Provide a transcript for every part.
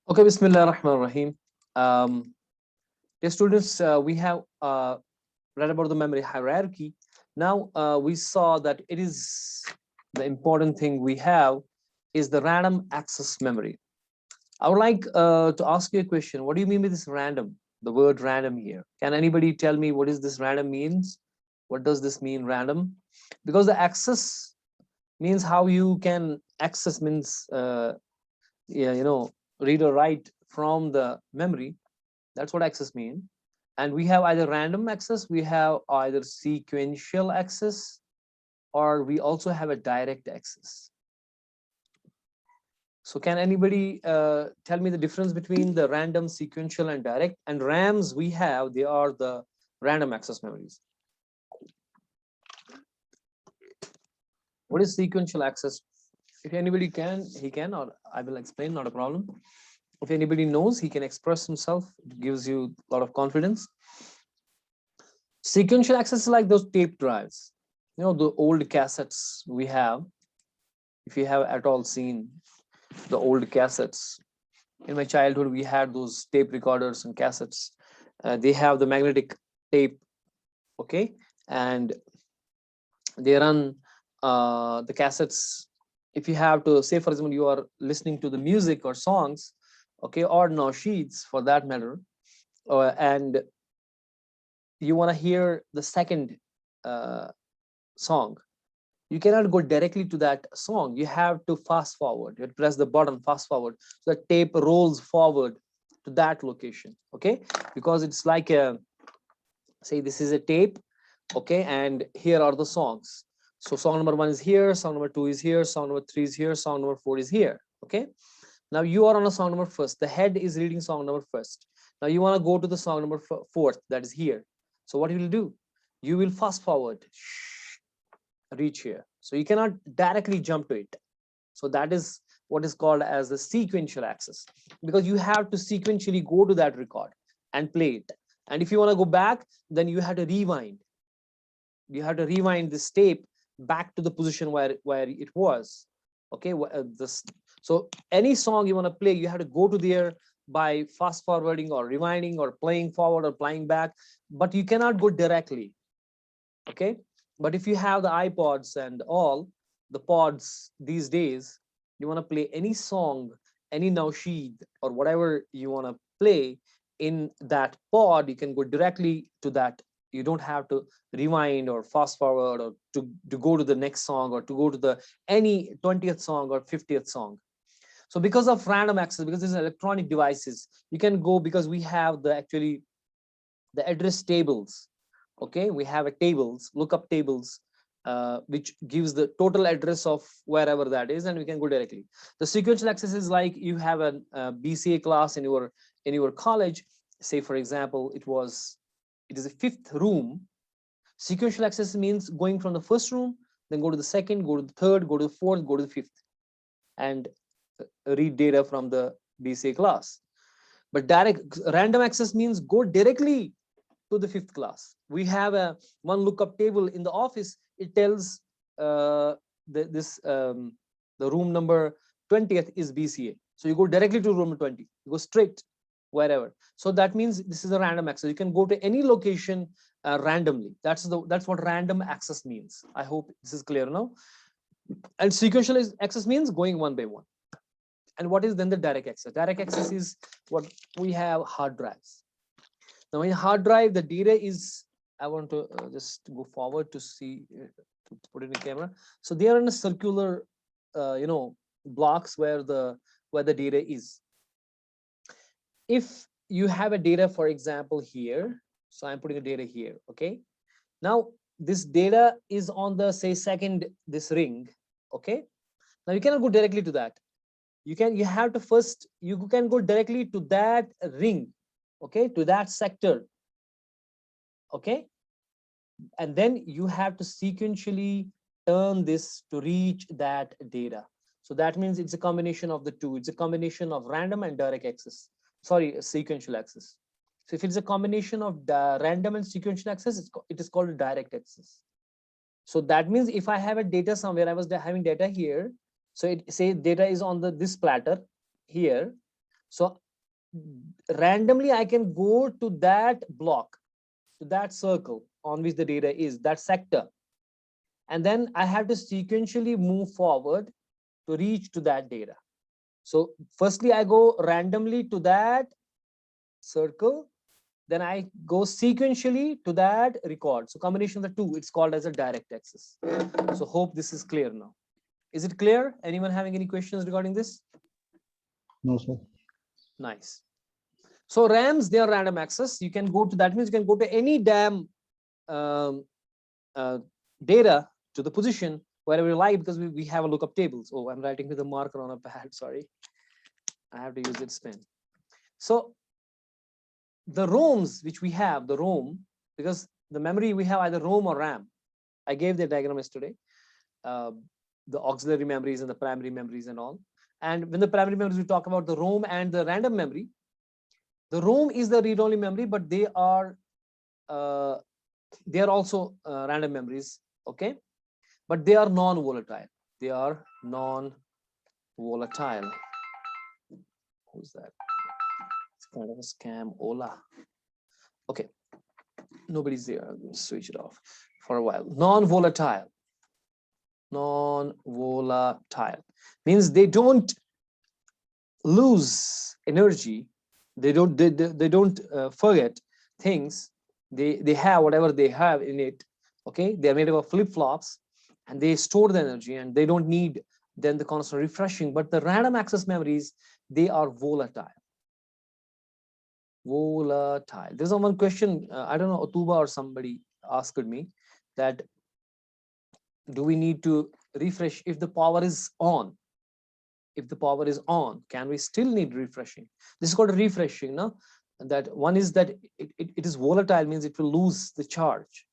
Okay, Bismillah ar-Rahman ar-Rahim. Dear students, we have read about the memory hierarchy. Now we saw that it is the important thing we have is the random access memory. I would like to ask you a question. What do you mean by this random? The word random here. Can anybody tell me what is this random means? What does this mean, random? Because the access means how you can access means yeah, read or write from the memory. That's what access means. And we have either random access, we have either sequential access, or we also have a direct access. So can anybody tell me the difference between the random, sequential, and direct? And RAMs we have, they are the random access memories. What is sequential access? If anybody can, he can, or I will explain, not a problem. If anybody knows, he can express himself. It gives you a lot of confidence. Sequential access is like those tape drives, the old cassettes we have. If you have at all seen the old cassettes, in my childhood we had those tape recorders and cassettes. They have the magnetic tape, okay, and they run the cassettes. If you have to say, for example, you are listening to the music or songs, okay, or no sheets for that matter, and you want to hear the second song, you cannot go directly to that song. You have to fast forward. You press the button fast forward, so the tape rolls forward to that location, okay, because it's like a, say this is a tape, okay, and here are the songs. So song number 1 is here, song number 2 is here, song number 3 is here, song number 4 is here, okay. Now you are on a song number first, the head is reading song number first. Now you want to go to the song number fourth, that is here. So what you will do, you will fast forward, reach here. So you cannot directly jump to it. So that is what is called as the sequential access, because you have to sequentially go to that record and play it. And if you want to go back, then you have to rewind. You have to rewind this tape back to the position where it was, okay. This, so any song you want to play, you have to go to there by fast forwarding or rewinding or playing forward or playing back, but you cannot go directly, okay. But if you have the iPods and all the pods these days, you want to play any song, any Naushid or whatever you want to play in that pod, you can go directly to that. You don't have to rewind or fast forward or to go to the next song or to go to the any 20th song or 50th song. So because of random access, because these electronic devices, you can go, because we have the actually the address tables, okay. We have a tables, lookup tables, which gives the total address of wherever that is, and we can go directly. The sequential access is like you have a BCA class in your college. Say for example, it is a fifth room. Sequential access means going from the first room, then go to the second, go to the third, go to the fourth, go to the fifth, and read data from the BCA class. But direct random access means go directly to the fifth class. We have a one lookup table in the office. It tells the room number 20th is BCA. So you go directly to room 20. You go straight wherever. So that means this is a random access. You can go to any location randomly. That's what random access means. I hope this is clear now. And sequential access means going one by one. And what is then the direct access? Direct access is what we have hard drives. Now in hard drive, the data is, I want to just go forward to see, to put it in the camera. So they are in a circular, blocks where the data is. If you have a data, for example, here, so I'm putting a data here, okay. Now this data is on the, say, second, this ring, okay. Now you cannot go directly to that. You have to first, you can go directly to that ring, okay, to that sector, okay, and then you have to sequentially turn this to reach that data. So that means it's a combination of the two. It's a combination of random and direct access, sorry, sequential access. So if it's a combination of the random and sequential access, it is called direct access. So that means if I have a data somewhere, I was having data here, so it say data is on this platter here. So randomly I can go to that block, to that circle on which the data is, that sector, and then I have to sequentially move forward to reach to that data. So firstly I go randomly to that circle, then I go sequentially to that record. So combination of the two, it's called as a direct access. So hope this is clear now. Is it clear? Anyone having any questions regarding this? No, sir. Nice. So RAMs, they are random access. You can go to, that means you can go to any DAM data to the position wherever you like, because we have a lookup tables. Oh, I'm writing with a marker on a pad, sorry. I have to use its pen. So the ROMs which we have, the ROM, because the memory we have either ROM or RAM. I gave the diagram yesterday, the auxiliary memories and the primary memories and all. And when the primary memories, we talk about the ROM and the random memory. The ROM is the read-only memory, but they are also random memories, okay? But they are non-volatile. They are non-volatile. Who's that? It's kind of a scam. Ola. Okay, nobody's there. I'm going to switch it off for a while. Non-volatile. Non-volatile means they don't lose energy. They don't forget things. They have whatever they have in it. Okay, they are made up of flip-flops, and they store the energy, and they don't need then the constant refreshing. But the random access memories, they are volatile. Volatile. There's one question, I don't know, Otuba or somebody asked me that, do we need to refresh if the power is on? If the power is on, can we still need refreshing? This is called refreshing, no? That one is that it is volatile, means it will lose the charge.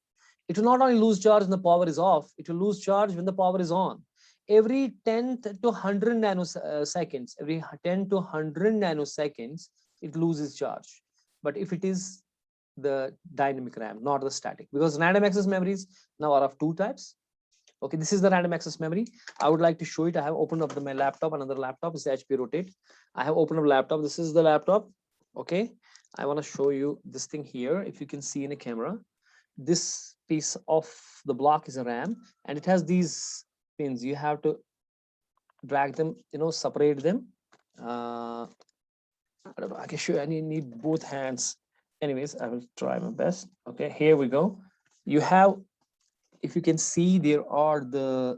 It will not only lose charge when the power is off, it will lose charge when the power is on. Every 10 to 100 nanoseconds, every 10 to 100 nanoseconds, it loses charge. But if it is the dynamic RAM, not the static, because random access memories now are of two types. Okay, this is the random access memory. I would like to show it. I have opened up my laptop, another laptop is HP Rotate. I have opened up laptop. This is the laptop. Okay, I want to show you this thing here. If you can see in a camera, this piece of the block is a RAM, and it has these pins. You have to drag them, separate them. I don't know, I can show you. I need both hands. Anyways, I will try my best. Okay, here we go. You have, if you can see, there are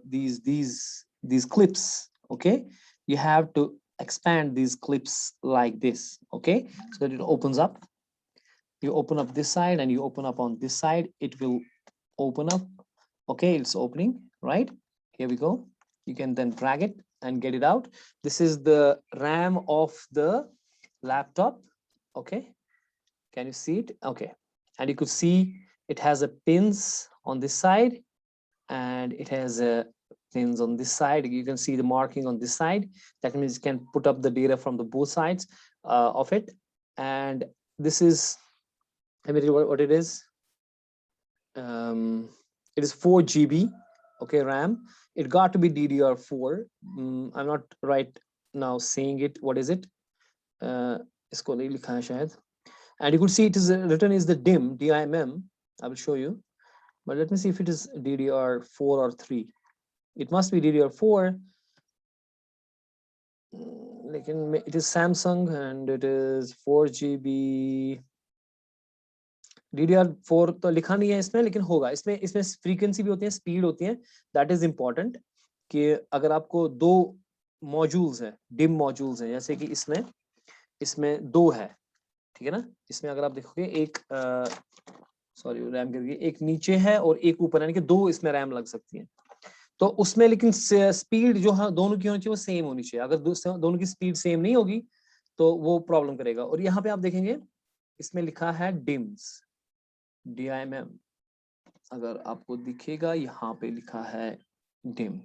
these clips. Okay, you have to expand these clips like this. Okay, so that it opens up. You open up this side and you open up on this side, it will open up. Okay, it's opening, right? Here we go. You can then drag it and get it out. This is the RAM of the laptop. Okay, can you see it? Okay, and you could see it has a pins on this side, and it has a pins on this side. You can see the marking on this side. That means you can put up the data from the both sides of it. And this is, I mean, what it is. It is 4 GB, okay, RAM. It got to be DDR4. I'm not right now saying it. What is it? इसको नहीं लिखा है शायद. And you could see it is written is the DIMM, DIMM. I will show you. But let me see if it is DDR4 or 3. It must be DDR4. It is Samsung and it is 4 GB. DDR4 तो लिखा नहीं है इसमें, लेकिन होगा. इसमें frequency भी होती है, स्पीड होती है. दैट इज इंपॉर्टेंट कि अगर आपको दो मॉड्यूल्स है, डिम मॉड्यूल्स है, जैसे कि इसमें दो है, ठीक है ना. इसमें अगर आप देखोगे एक सॉरी रैम गिर गई, एक नीचे है और एक ऊपर, यानी कि दो इसमें रैम लग सकती है. तो उसमें लेकिन स्पीड जो है दोनों की होनी चाहिए, वो सेम होनी चाहिए. अगर दोनों की स्पीड सेम नहीं होगी तो वो प्रॉब्लम करेगा. और यहाँ पे आप देखेंगे इसमें लिखा है डिम्स, DIMM. अगर आपको दिखेगा यहाँ पे लिखा है DIMM.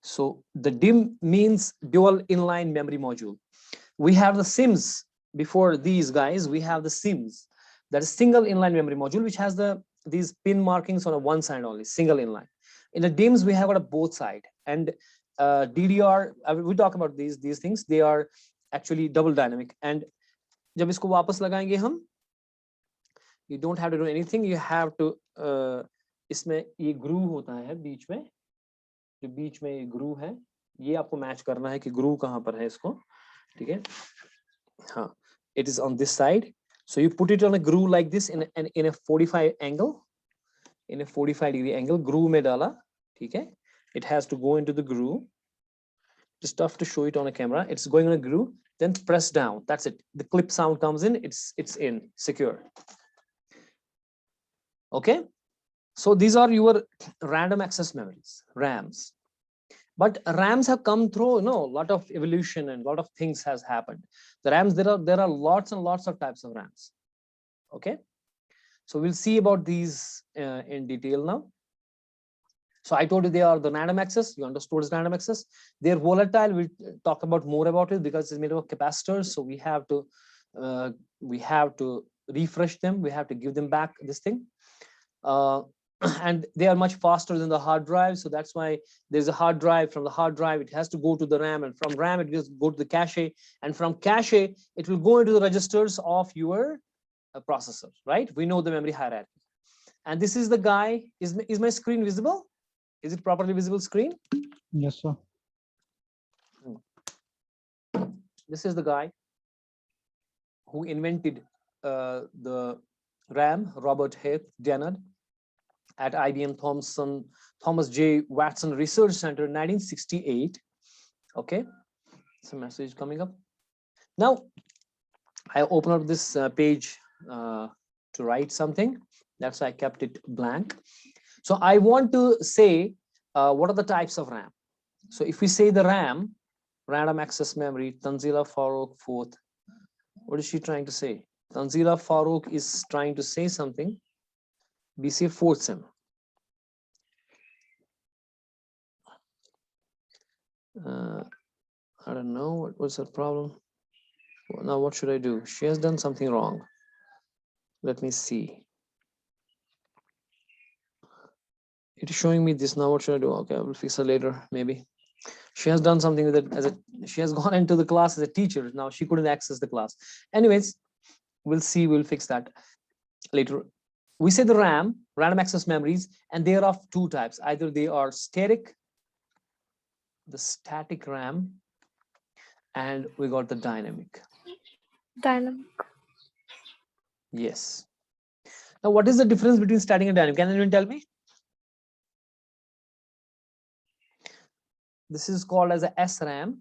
So the DIMM means dual inline memory module. We have the SIMs. Before these guys, we have the SIMs, that is single inline memory module, which has these pin markings on one side only, single inline. In the DIMMs, we have got a both side. And DDR, we talk about these things. They are actually double dynamic. And जब इसको वापस लगाएंगे हम, you don't have to do anything, you have to इसमें ये groove होता है बीच में, जो बीच में ये ग्रूव है, ये आपको मैच करना है कि ग्रूव कहाँ पर है इसको, ठीक है? हाँ, it is on this side, so you put it on a groove like this in a 45 angle, in a 45-degree angle, groove में डाला, ठीक है? It has to go into the groove. It's tough to show it on a camera. It's going on a groove, then press down. That's it. The clip sound comes in. It's in, secure. Okay. So these are your random access memories, RAMs. But RAMs have come through, a lot of evolution and a lot of things has happened. The RAMs, there are lots and lots of types of RAMs. Okay. So we'll see about these in detail now. So I told you they are the random access. You understood it's random access. They're volatile. We'll talk about more about it because it's made of capacitors. So we have to refresh them. We have to give them back this thing. And they are much faster than the hard drive. So that's why there's a hard drive. From the hard drive, it has to go to the RAM, and from RAM, it just go to the cache. And from cache, it will go into the registers of your processor, right? We know the memory hierarchy. And this is the guy. Is my screen visible? Is it properly visible screen? Yes, sir. This is the guy who invented the RAM, Robert H. Dennard, at IBM Thomas J. Watson Research Center in 1968. Okay, some message coming up. Now, I open up this page to write something. That's why I kept it blank. So I want to say, what are the types of RAM? So if we say the RAM, random access memory, Tanzila Farooq fourth, what is she trying to say? Tanzila Farooq is trying to say something. BC fourth sim. I don't know, what's her problem? Now what should I do? She has done something wrong. Let me see. It is showing me this now. What should I do? Okay, I will fix it later, maybe. She has done something with it she has gone into the class as a teacher. Now she couldn't access the class. Anyways, we'll see, we'll fix that later. We say the RAM, random access memories, and they are of two types. Either they are static, the static RAM, and we got the dynamic. Dynamic. Yes. Now, what is the difference between static and dynamic? Can anyone tell me? This is called as a SRAM,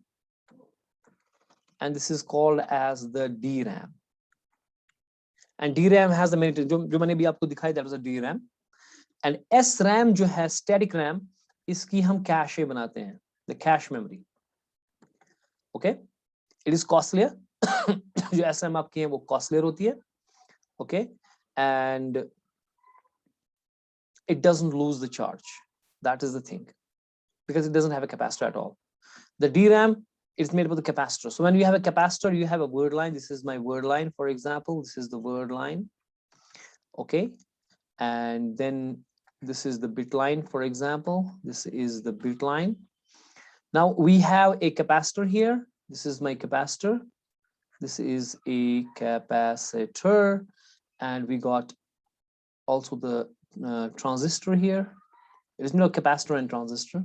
and this is called as the DRAM. And DRAM has the many, जो मैंने भी आपको दिखाई, that was a DRAM. And SRAM जो है static RAM, इसकी हम cache बनाते हैं, the cache memory. Okay, it is costlier. जो SRAM आपकी है वो costlier होती है. Okay, and it doesn't lose the charge. That is the thing, because it doesn't have a capacitor at all. The DRAM is made up of the capacitor. So when you have a capacitor, you have a word line. This is my word line, for example. This is the word line. Okay, and then this is the bit line, for example. This is the bit line. Now we have a capacitor here. This is my capacitor. This is a capacitor, and we got also the transistor here. There is no capacitor and transistor,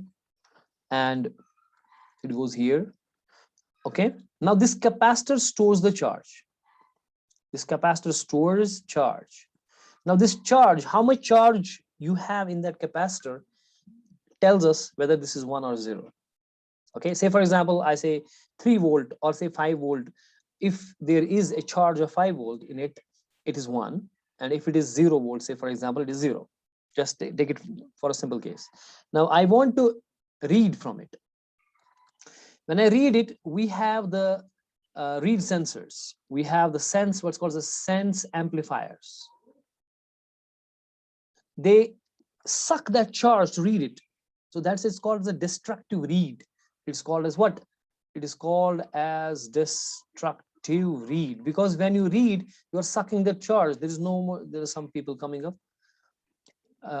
and it goes here. Okay, now this capacitor stores the charge. This capacitor stores charge. Now this charge, how much charge you have in that capacitor tells us whether this is 1 or 0. Okay, say for example, I say 3 volt or say 5 volt. If there is a charge of 5 volt in it, it is 1. And if it is 0 volt, say for example, it is 0. Just take it for a simple case. Now I want to read from it. When I read it, we have the read sensors. We have the sense, what's called the sense amplifiers. They suck that charge to read it. So that's, it's called the destructive read. It's called as what? It is called as destructive read, because when you read, you're sucking the charge. There is no more, there are some people coming up.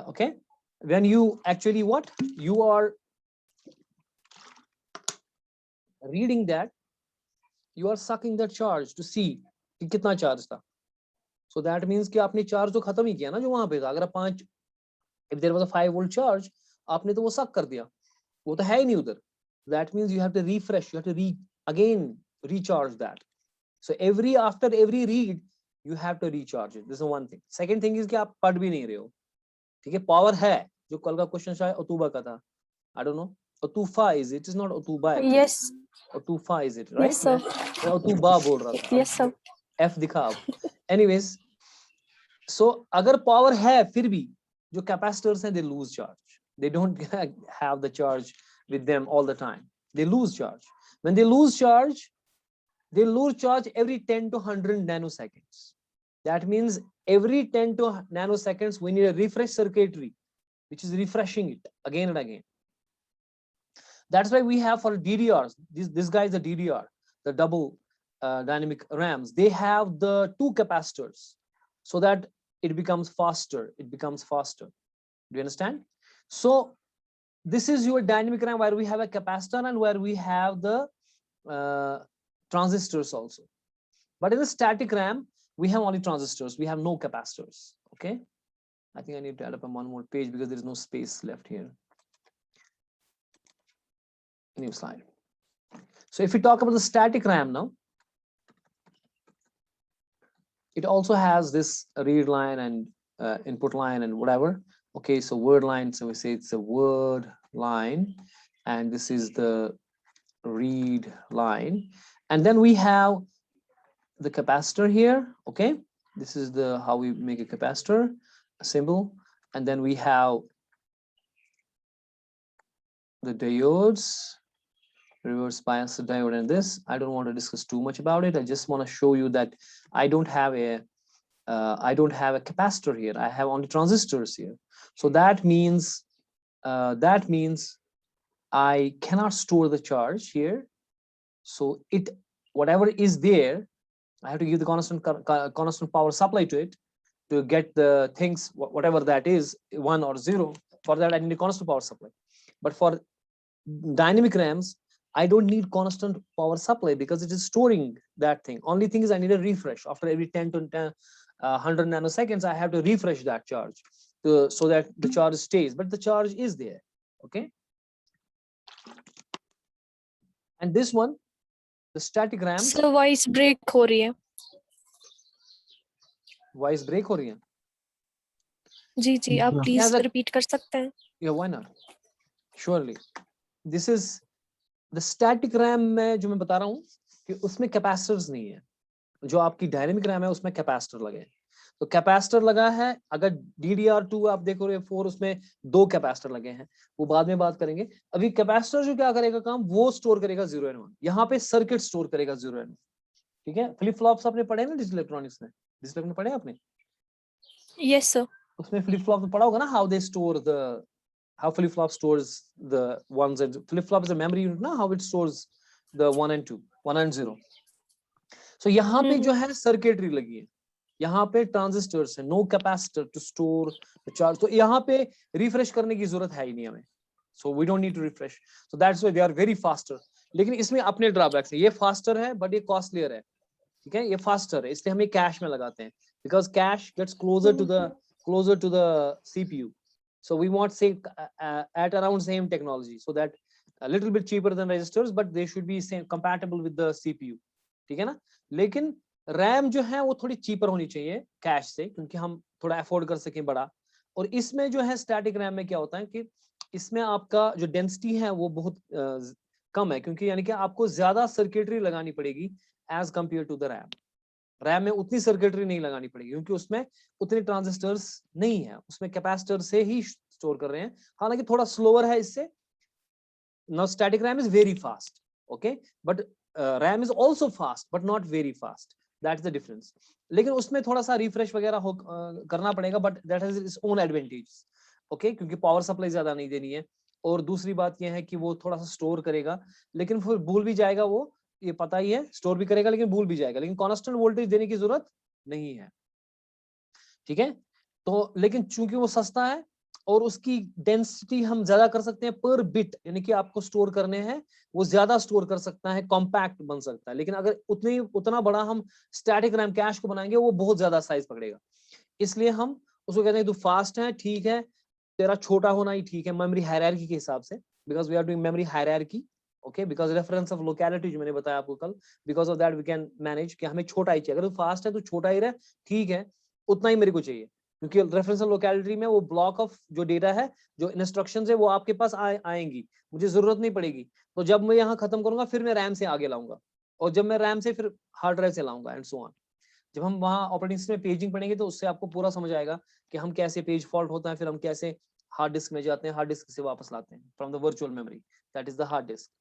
Okay, when you actually what? You are reading that, you are sucking that charge to see कि कितना charge था. So that means कि आपने charge तो खत्म ही किया ना जो वहां पे था. अगर आप 5, if there was a 5 volt charge, आपने तो वो suck कर दिया, वो तो है ही नहीं उधर. That means you have to refresh, you have to again recharge that. So after every read you have to recharge it. This is one thing. Second thing is कि आप पढ़ भी नहीं रहे हो. ठीक है, पावर है जो कल का क्वेश्चन शायद ओतुबा का था. I don't know. Otufa is it? It is not Otuba actually. Yes. Otufa is it, right? Yes, sir. मैं Otuba बोल रहा था. Yes, sir. F दिखा अब. Anyways, so अगर पावर है फिर भी जो कैपेसिटर्स हैं they lose charge. They don't have the charge with them all the time. They lose charge. When they lose charge every 10 to 100 nanoseconds. That means every 10 to nanoseconds we need a refresh circuitry which is refreshing it again and again. That's why we have for DDRs, this guy is a DDR, the double dynamic RAMs. They have the 2 capacitors so that it becomes faster. Do you understand? So this is your dynamic RAM where we have a capacitor and where we have the transistors also. But in the static RAM, we have only transistors. We have no capacitors. Okay. I think I need to add up on one more page because there is no space left here. New slide. So if we talk about the static RAM now, it also has this read line and input line and whatever. Okay, so word line, so we say it's a word line, and this is the read line. And then we have the capacitor here. Okay, this is the how we make a capacitor, a symbol. And then we have the diodes, reverse bias diode, and this. I don't want to discuss too much about it. I just want to show you that I don't have a capacitor here. I have only transistors here. So that means I cannot store the charge here. So whatever is there, I have to give the constant power supply to it to get the things, whatever that is, 1 or 0. For that, I need a constant power supply. But for dynamic RAMs, I don't need constant power supply because it is storing that thing. Only thing is I need a refresh after every 10 to 100 nanoseconds. I have to refresh that charge so that the charge stays, but the charge is there. Okay. And this one, the static RAM. So voice break हो रही है. Voice break हो रही है? जी आप please repeat कर सकते हैं? Yeah, why not? Surely. This is the static RAM में जो मैं बता रहा हूँ कि उसमें कैपेसिटर्स नहीं है. जो आपकी डायनेमिक रैम है उसमें कैपेसिटर लगे हैं. तो कैपेसिटर लगा है. अगर DDR2 आप देखो 4 उसमें 2 कैपेसिटर लगे हैं, वो बाद में बात करेंगे. अभी कैपेसिटर जो क्या करेगा काम, वो स्टोर करेगा 0 and 1. यहाँ पे सर्किट स्टोर करेगा 0 and 1. ठीक है. फ्लिप फ्लॉप्स आपने पढ़े ना डिजिटल इलेक्ट्रॉनिक्स में? डिजिटल में पढ़े आपने? Yes sir. उसमें फ्लिप फ्लॉप में पढ़ा होगा ना, how flip flop stores the ones and flip flop is a memory unit ना, how it stores the 1 and 2, 1 and 0. So यहाँ पे जो है सर्किटरी लगी है, यहाँ पे ट्रांजिस्टर्स है, no capacitor to store the charge. तो यहाँ पे रिफ्रेश करने की जरूरत है ही नहीं हमें. So we don't need to refresh. So that's why they are very faster. लेकिन इसमें अपने ड्रॉबैक्स है. ये फास्टर है बट ये कॉस्टलियर है. ठीक है, ये फास्टर है इसलिए हम कैश में लगाते हैं because cache gets closer to the CPU. So we want say at around same technology so that a little bit cheaper than registers but they should be same compatible with the CPU. ठीक है ना. लेकिन RAM जो है वो थोड़ी cheaper होनी चाहिए कैश से क्योंकि हम थोड़ा अफोर्ड कर सकें बड़ा. और इसमें जो है स्टैटिक रैम में क्या होता है कि इसमें आपका जो डेंसिटी है वो बहुत कम है क्योंकि यानी कि आपको ज्यादा सर्किटरी लगानी पड़ेगी as compare to the RAM. RAM में उतनी सर्किटरी नहीं लगानी पड़ेगी क्योंकि उसमें उतने ट्रांजिस्टर्स नहीं है, उसमें कैपेसिटर से ही स्टोर कर रहे हैं. हालांकि थोड़ा स्लोअर है इससे. Now static RAM is very fast. Okay, but RAM is also fast but not very fast. That's the difference. लेकिन उसमें थोड़ा सा रिफ्रेश वगैरह करना पड़ेगा but that has its own advantage. Okay, क्योंकि पावर सप्लाई ज्यादा नहीं देनी है. और दूसरी बात यह है कि वो थोड़ा सा स्टोर करेगा लेकिन फिर भूल भी जाएगा. वो ये पता ही है, स्टोर भी करेगा लेकिन भूल भी जाएगा. लेकिन कांस्टेंट वोल्टेज देने की जरूरत नहीं है. ठीक है. तो लेकिन चूंकि वो सस्ता है और उसकी डेंसिटी हम ज्यादा कर सकते हैं पर बिट, यानी कि आपको स्टोर करने हैं वो ज्यादा स्टोर कर सकता है, कॉम्पैक्ट बन सकता है। लेकिन अगर उतना बड़ा हम स्टैटिक रैम कैश को बनाएंगे वो बहुत ज्यादा साइज पकड़ेगा। इसलिए हम उसको कहते हैं तू फास्ट है ठीक है, तेरा छोटा होना ही ठीक है मेमोरी हायरार्की के हिसाब से, because we are doing memory hierarchy. Okay, because reference of locality जो मैंने बताया आपको कल, because of that we can manage कि हमें छोटा ही चाहिए। अगर तू फास्ट है तो छोटा ही रहे, ठीक है, उतना ही मेरे को चाहिए, क्योंकि रेफरेंस ऑफ लोकेलिटी में वो ब्लॉक ऑफ जो डेटा है, जो इंस्ट्रक्शंस है वो आपके पास आएंगी, मुझे जरूरत नहीं पड़ेगी। तो जब मैं यहाँ खत्म करूंगा फिर मैं रैम से आगे लाऊंगा, और जब मैं रैम से फिर हार्ड ड्राइव से लाऊंगा एंड सो ऑन। जब हम वहाँ ऑपरेटिंग सिस्टम में पेजिंग पढ़ेंगे तो उससे आपको पूरा समझ आएगा कि हम कैसे पेज फॉल्ट होता है, फिर हम कैसे हार्ड डिस्क में जाते हैं, हार्ड डिस्क से वापस लाते हैं from the virtual memory, that is the hard disk.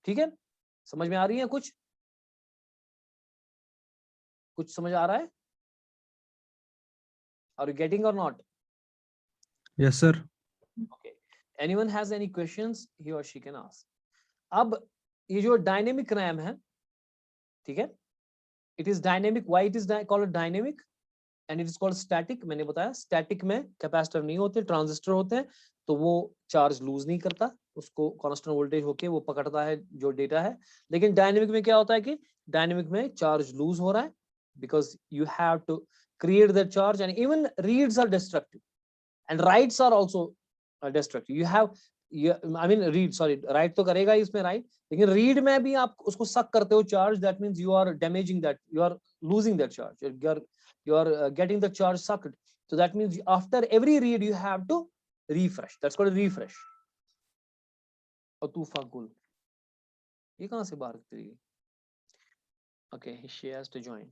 ठीक है, समझ में आ रही है कुछ? कुछ समझ आ रहा है? आर यू गेटिंग और not? Yes, sir. Okay. Anyone has any questions, he or she can ask. अब ये जो डायनेमिक रैम है, ठीक है, it is dynamic. Why it is called dynamic and it is called static? मैंने बताया static में कैपेसिटर नहीं होते, ट्रांजिस्टर होते हैं, तो वो चार्ज लूज नहीं करता, उसको कांस्टेंट वोल्टेज होके वो पकड़ता है जो डेटा है। लेकिन डायनेमिक में क्या होता है कि डायनेमिक में चार्ज लूज हो रहा है, because you have to create that charge, and even reads are destructive and writes are also destructive. You have I mean read, sorry, write तो करेगा ही इसमें write, लेकिन read में भी आप उसको suck करते हो charge, that means you are damaging that, you are losing that charge, you are getting the charge sucked. So that means after every read you have to refresh, that's called a refresh. और तूफा गुल ये कहाँ से बाहर चली गई? Okay, she has to join.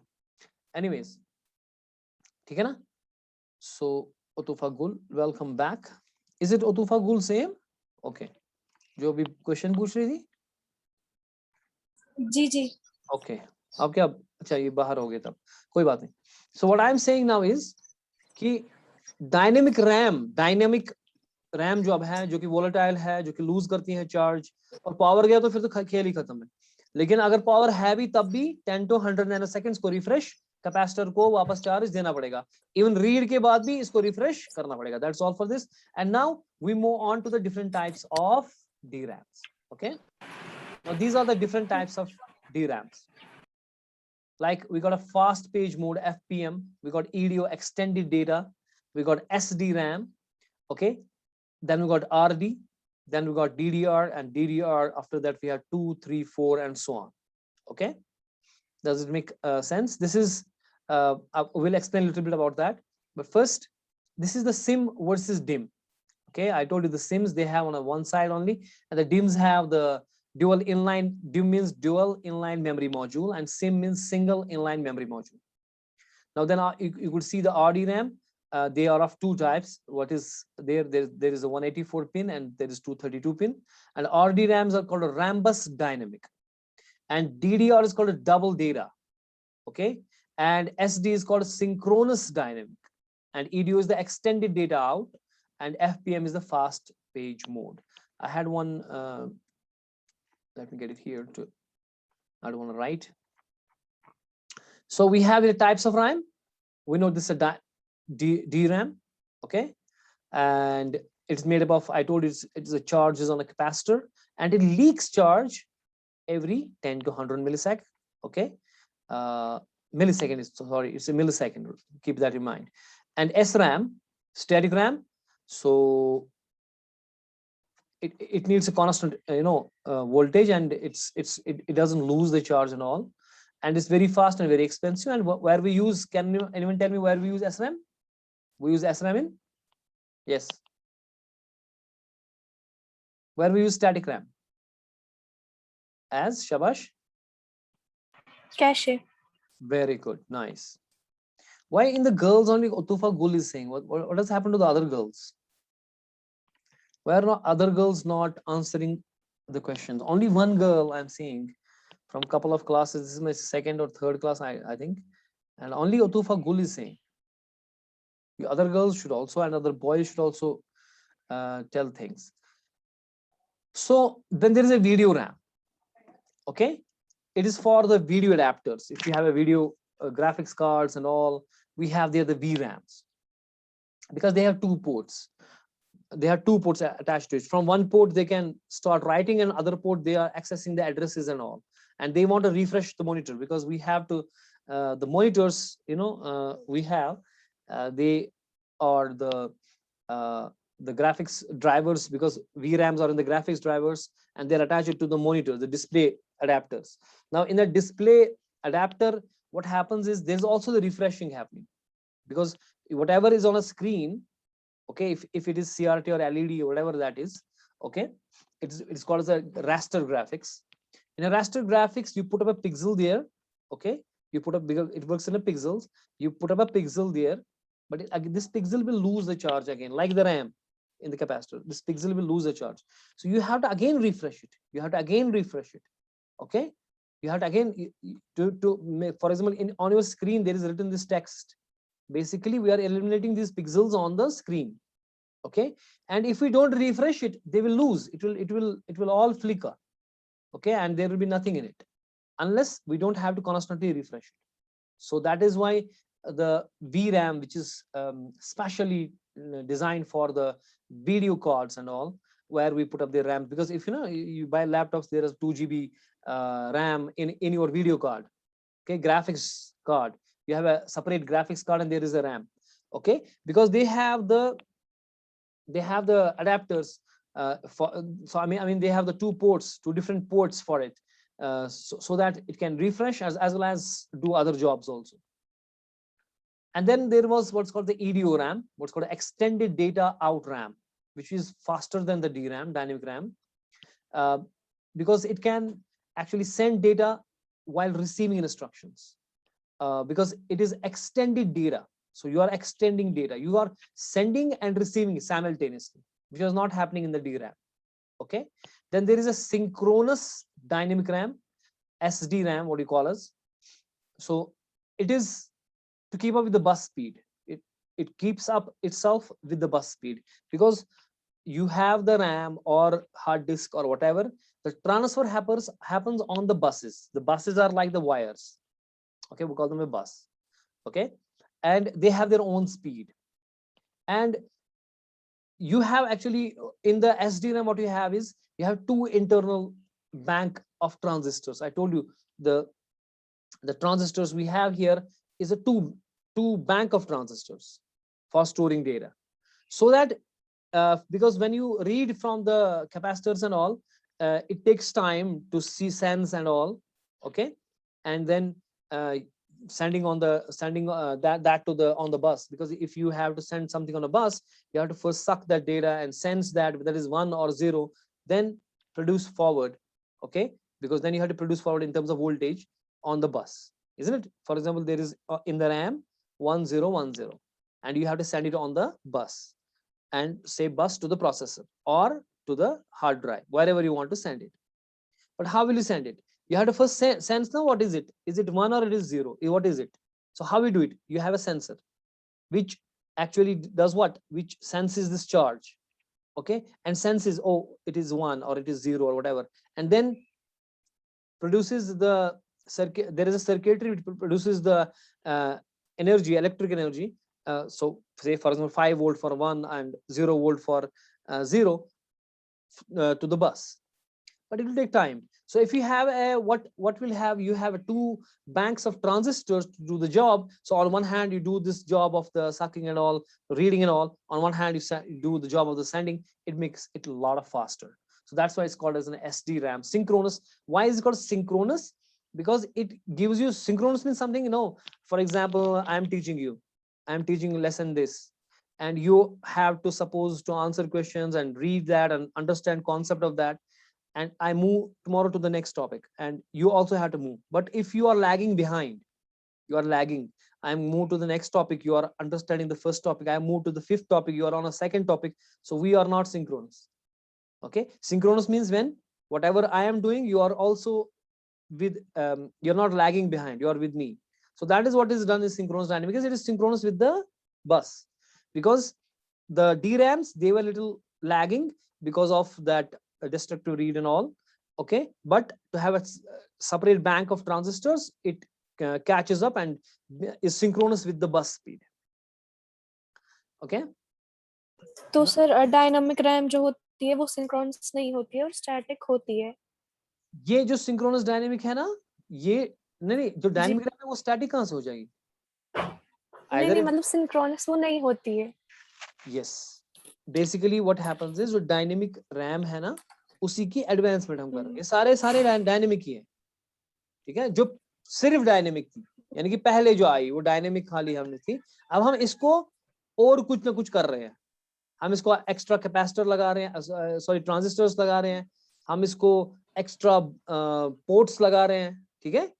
Anyways, ठीक है ना? So Otufa Gul, welcome back. Is it Otufa Gul same? Okay. जो भी क्वेश्चन पूछ रही थी? जी जी। Okay. अब क्या, अच्छा ये बाहर हो गए तब, कोई बात नहीं। So what I am saying now is कि डायनेमिक रैम जो अब है, जो कि वोलेटाइल है, जो कि लूज करती है चार्ज, और पावर गया तो फिर तो खेल ही खत्म है। लेकिन अगर पावर है भी तब भी 10 to 100 नैनो सेकंड्स को रिफ्रेश कैपेसिटर को वापस चार्ज देना पड़ेगा, इवन रीड के बाद भी इसको रिफ्रेश करना पड़ेगा। That's all for this, and now we move on to the different types of DRAMs. Okay, now these are the different types of DRAMs. Like we got a fast page mode FPM, we got EDO extended data, we got SDRAM. Okay, then we got RD, then we got DDR, and DDR after that we have 2, 3, 4 and so on. Okay, does it make sense? This is we'll explain a little bit about that, but first this is the SIM versus DIMM. Okay, I told you the SIMs they have on one side only, and the DIMMs have the dual inline. DIMM means dual inline memory module, and SIM means single inline memory module. Now then you could see the RDRAM. They are of two types. What is there is a 184 pin and there is 232 pin, and RDRAMs are called a rambus dynamic, and DDR is called a double data. Okay, and SD is called synchronous dynamic, and EDO is the extended data out, and FPM is the fast page mode. I had one, let me get it here too. I don't want to write. So we have the types of RAM. We know this is a DRAM, okay, and it's made up of, I told you it's a charge is on a capacitor, and it leaks charge every 10 to 100 millisecond. Okay, millisecond is, sorry, it's a millisecond, keep that in mind. And SRAM, static RAM, so it needs a constant voltage, and it doesn't lose the charge and all, and it's very fast and very expensive. And where we use, can anyone tell me where we use SRAM? We use SRAM in, yes, where we use static RAM? As Shabash? Cache. Very good, nice. Why in the girls only Otufa Gul is saying? What has happened to the other girls? Why are not other girls not answering the questions? Only one girl I'm seeing from couple of classes. This is my second or third class, I think, and only Otufa Gul is saying. The other girls should also, and other boys should also tell things. So then there is a video RAM. Okay, it is for the video adapters. If you have a video graphics cards and all, we have there the VRAMs, because they have two ports. they have two ports attached to it. From one port they can start writing, and other port they are accessing the addresses and all, and they want to refresh the monitor because we have to the monitors, we have they are the graphics drivers, because VRAMs are in the graphics drivers and they're attached to the monitor, the display adapters. Now in the display adapter, what happens is there's also the refreshing happening, because whatever is on a screen, okay, if it is CRT or LED or whatever that is, okay, it's called as a raster graphics. In a raster graphics, you put up a pixel there, okay, you put up, because it works in a pixels, you put up a pixel there, but this pixel will lose the charge again, like the RAM in the capacitor. This pixel will lose the charge, so you have to again refresh it. You have to again refresh it, okay. You have to again to make, for example, on your screen there is written this text. Basically, we are eliminating these pixels on the screen, okay. And if we don't refresh it, they will lose. It will all flicker, okay, and there will be nothing in it unless we don't have to constantly refresh it. So that is why the VRAM, which is specially designed for the video cards and all, where we put up the RAM, because if you buy laptops, there is 2 GB RAM in your video card, okay, graphics card. You have a separate graphics card and there is a RAM, okay, because they have the adapters so I mean they have the two different ports for it, so that it can refresh as well as do other jobs also. And then there was what's called the EDO RAM, what's called extended data out RAM, which is faster than the DRAM, dynamic RAM, because it can actually send data while receiving instructions, because it is extended data. So you are extending data, you are sending and receiving simultaneously, which was not happening in the DRAM, okay. Then there is a synchronous dynamic RAM, SDRAM, what you call as. So it is to keep up with the bus speed. It keeps up itself with the bus speed, because you have the RAM or hard disk or whatever, the transfer happens on the buses. The buses are like the wires, okay, we call them a bus, okay, and they have their own speed. And you have actually in the SDRAM, what you have is you have two internal bank of transistors. I told you the transistors we have here is a two bank of transistors for storing data, so that because when you read from the capacitors and all, it takes time to see sense and all, okay, and then sending that to the on the bus, because if you have to send something on a bus, you have to first suck that data and sense that is 1 or 0, then produce forward, okay, because then you have to produce forward in terms of voltage on the bus, isn't it? For example, there is in the RAM 1010, and you have to send it on the bus, and say bus to the processor or to the hard drive, wherever you want to send it. But how will you send it? You have to first sense now, what is it? Is it 1 or it is 0? What is it? So how we do it? You have a sensor which actually does what? Which senses this charge, okay, and senses, oh, it is 1 or it is 0 or whatever, and then produces the circuit. There is a circuitry which produces the energy, electric energy. So say for example 5 volt for 1 and 0 volt for 0 to the bus, but it will take time. So if you have a what will have, you have two banks of transistors to do the job. So on one hand you do this job of the sucking and all, reading and all, on one hand you do the job of the sending. It makes it a lot of faster. So that's why it's called as an SDRAM, synchronous. Why is it called synchronous? Because it gives you, synchronous means something, for example, I'm teaching lesson this, and you have to suppose to answer questions and read that and understand concept of that, and I move tomorrow to the next topic, and you also have to move. But if you are lagging behind, I move to the next topic, you are understanding the first topic, I move to the 5th topic, you are on a 2nd topic, so we are not synchronous, okay. Synchronous means when whatever I am doing, you are also with you're not lagging behind, you are with me. So that is what is done in synchronous dynamics, because it is synchronous with the bus, because the DRAMs, they were a little lagging because of that destructive read and all, okay, but to have a separate bank of transistors, it catches up and is synchronous with the bus speed, okay. तो sir dynamic RAM जो होती है वो synchronous नहीं होती है और static होती है। ये जो सिंक्रोनस डायनेमिक है ना, ये नहीं, जो जी डायनेमिक रैम है वो स्टैटिक कहाँ से हो जाएगी? नहीं नहीं, मतलब सिंक्रोनस वो नहीं होती है। Yes, basically what happens is, जो डायनेमिक रैम है ना, उसी की एडवांसमेंट हम कर रहे हैं। ये सारे सारे डायनेमिक ही है, ठीक है। जो सिर्फ डायनेमिक थी, यानी कि पहले जो आई वो डायनेमिक खाली हमने थी, अब हम इसको और कुछ ना कुछ कर रहे हैं। हम इसको एक्स्ट्रा कैपेसिटर लगा रहे हैं, सॉरी ट्रांजिस्टर्स लगा रहे हैं, हम इसको एक्स्ट्रा पोर्ट्स लगा रहे हैं, ठीक है।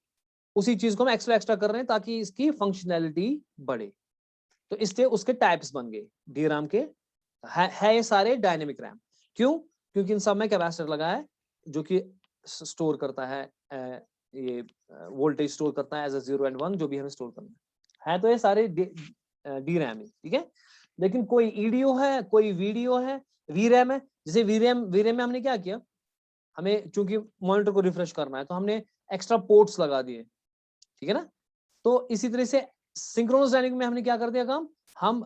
उसी चीज को हम एक्स्ट्रा एक्स्ट्रा कर रहे हैं ताकि इसकी फंक्शनैलिटी बढ़े। तो इससे उसके टाइप्स बन गए डी रैम के, है ये सारे डायनेमिक रैम। क्यों? क्योंकि इन सब में कैपेसिटर लगा है जो कि स्टोर करता है, ये वोल्टेज स्टोर करता है एज अ 0 and 1, जो भी हमें स्टोर करना है। तो ये सारे डी रैम है, ठीक है। लेकिन कोई ईडीओ है, कोई वीडियो है, वी रैम है। जैसे वी रैम में हमने क्या किया, हमें चूंकि मॉनिटर को रिफ्रेश करना है तो हमने एक्स्ट्रा पोर्ट्स लगा दिए, ठीक है ना। तो इसी तरह से सिंक्रोनस डायनेमिक में हमने क्या कर दिया काम, हम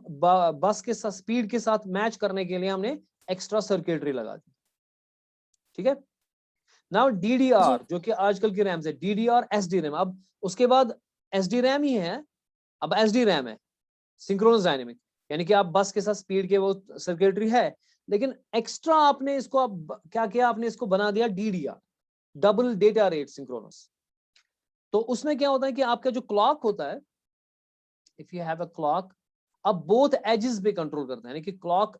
बस के साथ स्पीड के साथ मैच करने के लिए हमने एक्स्ट्रा सर्किटरी लगा दी, ठीक है। नाउ डीडीआर जो कि आजकल की रैम्स है, डीडीआर एसडी रैम, अब उसके बाद एसडी रैम ही है, अब एसडी रैम है सिंक्रोनस डायनेमिक, यानी कि आप बस के साथ स्पीड के वो सर्किटरी है, लेकिन एक्स्ट्रा आपने इसको अब क्या किया, आपने इसको बना दिया DDR, double data rate synchronous. तो उसमें क्या होता है कि आपका जो क्लॉक होता है, if you have a clock, अब बोथ एजेस पे कंट्रोल करता है, यानी कि क्लॉक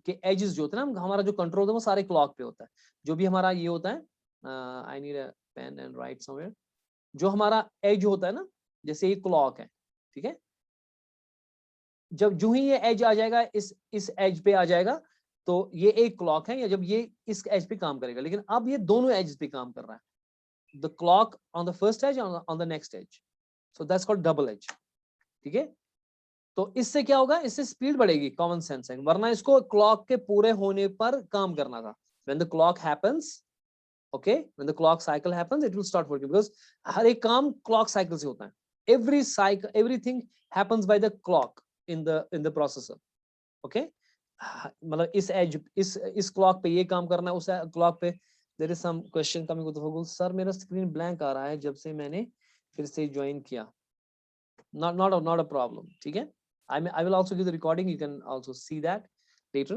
के एजेस जो होते हैं ना, हमारा जो कंट्रोल है वो सारे क्लॉक पे होता है। जो भी हमारा ये होता है, I need a pen and write somewhere, जो हमारा एज होता है ना, जैसे ये क्लॉक है, ठीक है। जब जो ही ये एज आ जाएगा, इस एज पे आ जाएगा, तो ये एक क्लॉक है, या जब ये इस एज पे काम करेगा। लेकिन अब ये दोनों एज पे काम कर रहा है, the clock on the first edge, on the next edge, so that's called double edge, ठीक है। तो इससे क्या होगा, इससे स्पीड बढ़ेगी, कॉमन सेंस है, वरना इसको क्लॉक के पूरे होने पर काम करना था। When the clock happens, okay, when the clock cycle happens, it will start working, because हर एक काम क्लॉक साइकिल से होता है। Every cycle, everything happens by the clock in the processor, okay. मतलब इस एज, इस क्लॉक पे ये काम करना है, उस क्लॉक पे। There is some question coming with Google, sir मेरा स्क्रीन ब्लैंक आ रहा है जब से मैंने फिर से ज्वाइन किया। Not a problem, ठीक है। I will also give the recording, you can also see that later,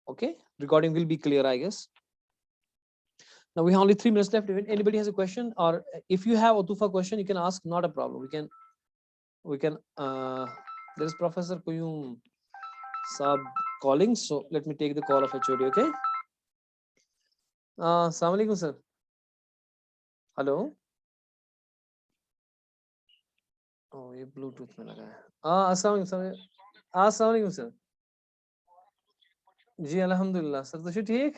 okay. Recording will be clear, I guess. Now we have only 3 minutes left. If anybody has a question, or if you have a tufa question, you can ask, not a problem. We can there is Professor Kuyum Saab calling, so let me take the call of HOD, okay. Assalamu alaikum sir. Hello. Oh, ये Bluetooth में लगा है। अस्सलाम वालेकुम sir. जी अल्हम्दुलिल्लाह sir, तो ठीक।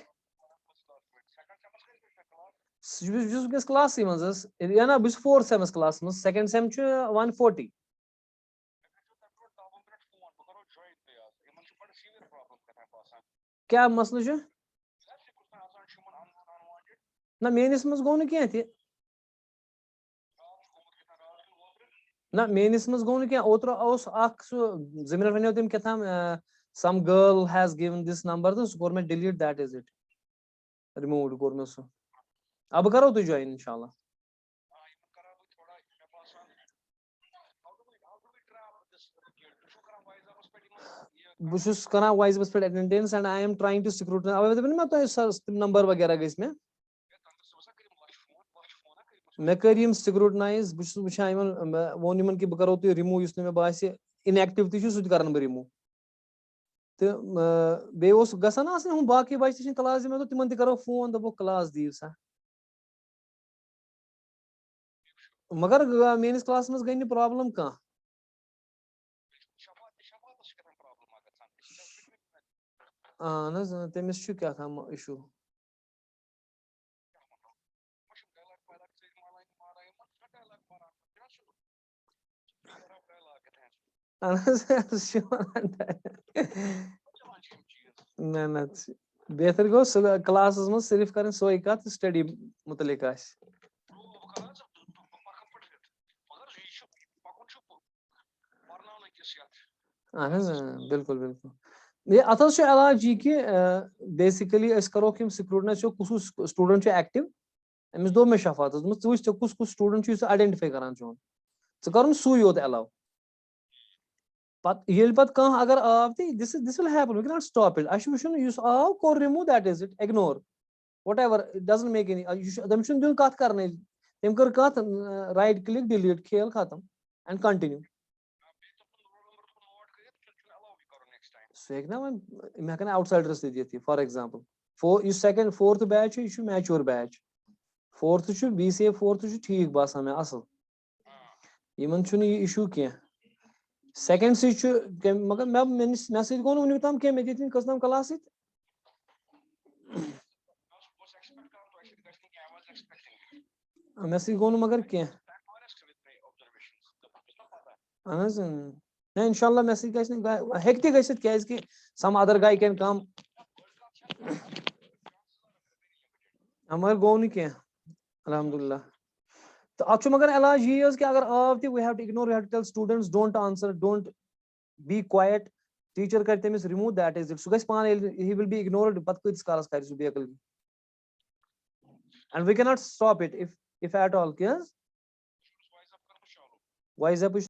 Just class मज़ या ना बस 4 सेमेस क्लास मज़, सेकंड सेम च 140। क्या मसला च ना मेनिस मज़ गो न क्या थी, ना मेनिस मज़ गो न क्या, ओत्र ओस अख सु ज़मीन वने तम क्या था, some girl has given this number, तो सु कोर में delete, that is it, removed core में सु। अब करो तु join इंशाल्लाह। बुशुस करा वाइज बस पे attendance, and I am trying to scrutinize, अब मैं तो नंबर वगैरह गइस मैं कर यम स्क्रूटनाइज, बुशुस वुछान यमन, वोन यमन कि ब करो तु रिमूव, युस मे बासे इनएक्टिव ति छु सु करन ब रिमूव। तो बे ओस गसन आसन हम बाकी बच्चे छ क्लास में, तो तिमन ति करो फोन, दबो क्लास दियो सा, मगर मेनिस क्लास में गई न प्रॉब्लम का। न तमिस छु क्या था इशू। ना ना बेहतर गो क्लास में सिर्फ कर सोई कत स्टडी मुतलिक आस। बिल्कुल बिल्कुल, ये अतः से इलाज ये कि बेसिकली अस करो कि स्क्रूटनाइज कुस स्टूडेंट एक्टिव अमिस दो मे शफात च कुस कुस स्टूडेंट आइडेंटिफाई करान चोन च कर सू योत अलाउ पत अगर आव this will happen we can not stop it अश वुचन युस आव कोर remove that is it ignore whatever it doesn't make any them shouldn't do कत करने तम कर कत राइट क्लिक डिलीट खेल खत्म एंड कंटिन्यू सो एक ना मैं हकन आउटसाइडर्स दित for example second fourth batch यह mature batch fourth BCA fourth ठीक बासान मैं असल यमन इशू कह सेकंड से मगर मे सत गो वन तम कह मे दिन कसम क्लास मे सत गो मगर कह ना इंशाल्लाह मे सत गि some other guy can come मगर गो न कह अल्हम्दुलिल्लाह तो अत मगर इलाज यह कि अगर आव we have to ignore we have to tell students don't answer don't be quiet teacher कर तमिस रिमूव दैट इज इट सह गस पान ही विल बी इग्नोर्ड पत कतिस कालस कर सह बेकल and we cannot stop it if at all. Yes, wise up